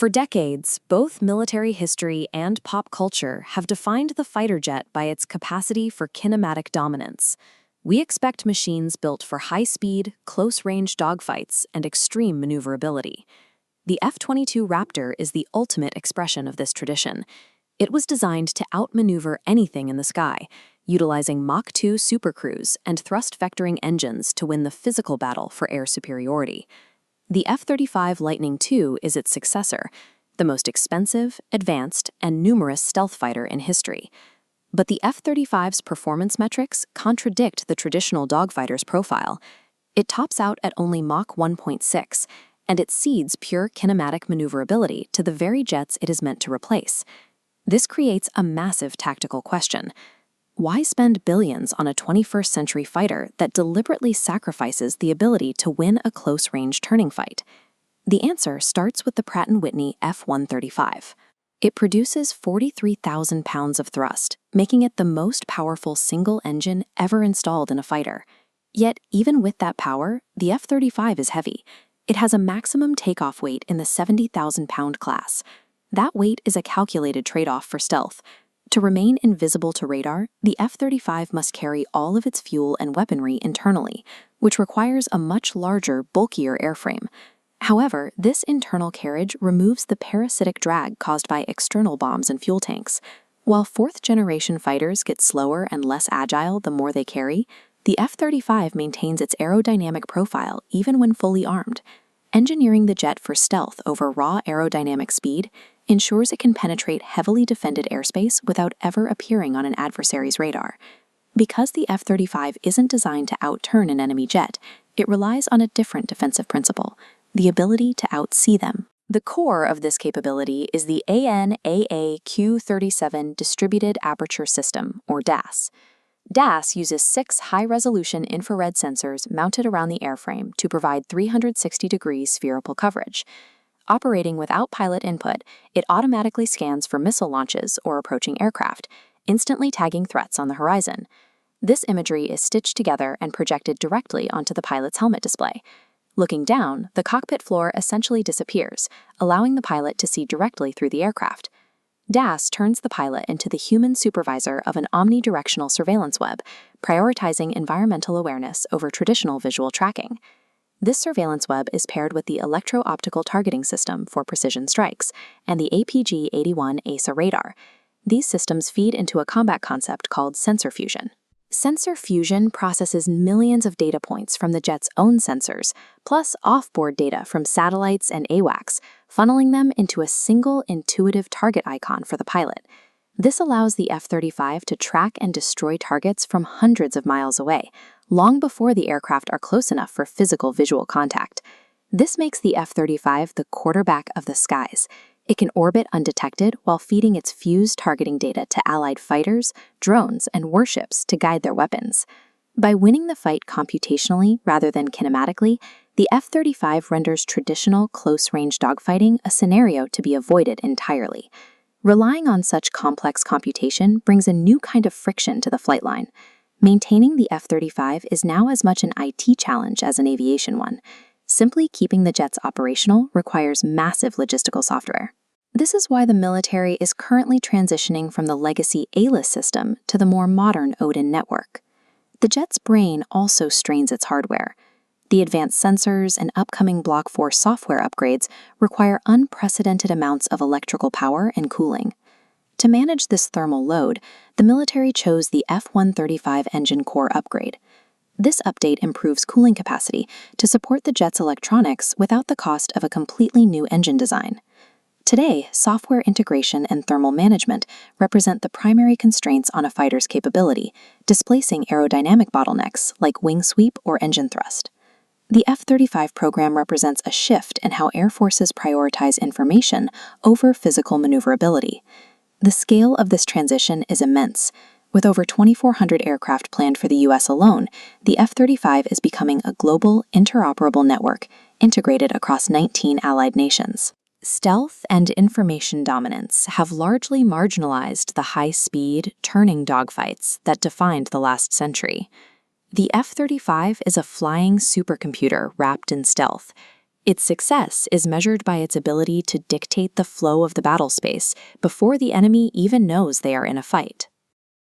For decades, both military history and pop culture have defined the fighter jet by its capacity for kinematic dominance. We expect machines built for high-speed, close-range dogfights and extreme maneuverability. The F-22 Raptor is the ultimate expression of this tradition. It was designed to outmaneuver anything in the sky, utilizing Mach 2 supercruise and thrust-vectoring engines to win the physical battle for air superiority. The F-35 Lightning II is its successor, the most expensive, advanced, and numerous stealth fighter in history. But the F-35's performance metrics contradict the traditional dogfighter's profile. It tops out at only Mach 1.6, and it cedes pure kinematic maneuverability to the very jets it is meant to replace. This creates a massive tactical question. Why spend billions on a 21st century fighter that deliberately sacrifices the ability to win a close-range turning fight? The answer starts with the Pratt & Whitney F-135. It produces 43,000 pounds of thrust, making it the most powerful single engine ever installed in a fighter. Yet, even with that power, the F-35 is heavy. It has a maximum takeoff weight in the 70,000-pound class. That weight is a calculated trade-off for stealth. To remain invisible to radar, the F-35 must carry all of its fuel and weaponry internally, which requires a much larger, bulkier airframe. However, this internal carriage removes the parasitic drag caused by external bombs and fuel tanks. While fourth-generation fighters get slower and less agile the more they carry, the F-35 maintains its aerodynamic profile even when fully armed. Engineering the jet for stealth over raw aerodynamic speed ensures it can penetrate heavily defended airspace without ever appearing on an adversary's radar. Because the F-35 isn't designed to outturn an enemy jet, it relies on a different defensive principle: the ability to outsee them. The core of this capability is the AN/AA-Q-37 Distributed Aperture System, or DAS. DAS uses 6 high-resolution infrared sensors mounted around the airframe to provide 360-degree spherical coverage. Operating without pilot input, it automatically scans for missile launches or approaching aircraft, instantly tagging threats on the horizon. This imagery is stitched together and projected directly onto the pilot's helmet display. Looking down, the cockpit floor essentially disappears, allowing the pilot to see directly through the aircraft. DAS turns the pilot into the human supervisor of an omnidirectional surveillance web, prioritizing environmental awareness over traditional visual tracking. This surveillance web is paired with the Electro-Optical Targeting System for precision strikes and the APG-81 ASA radar. These systems feed into a combat concept called sensor fusion. Sensor fusion processes millions of data points from the jet's own sensors, plus off-board data from satellites and AWACS, funneling them into a single intuitive target icon for the pilot. This allows the F-35 to track and destroy targets from hundreds of miles away, long before the aircraft are close enough for physical visual contact. This makes the F-35 the quarterback of the skies. It can orbit undetected while feeding its fused targeting data to allied fighters, drones, and warships to guide their weapons. By winning the fight computationally rather than kinematically, the F-35 renders traditional close-range dogfighting a scenario to be avoided entirely. Relying on such complex computation brings a new kind of friction to the flight line. Maintaining the F-35 is now as much an IT challenge as an aviation one. Simply keeping the jets operational requires massive logistical software. This is why the military is currently transitioning from the legacy ALIS system to the more modern Odin network. The jet's brain also strains its hardware. The advanced sensors and upcoming Block 4 software upgrades require unprecedented amounts of electrical power and cooling. To manage this thermal load, the military chose the F-135 engine core upgrade. This update improves cooling capacity to support the jet's electronics without the cost of a completely new engine design. Today, software integration and thermal management represent the primary constraints on a fighter's capability, displacing aerodynamic bottlenecks like wing sweep or engine thrust. The F-35 program represents a shift in how air forces prioritize information over physical maneuverability. The scale of this transition is immense. With over 2,400 aircraft planned for the U.S. alone, the F-35 is becoming a global, interoperable network integrated across 19 allied nations. Stealth and information dominance have largely marginalized the high-speed, turning dogfights that defined the last century. The F-35 is a flying supercomputer wrapped in stealth. Its success is measured by its ability to dictate the flow of the battle space before the enemy even knows they are in a fight.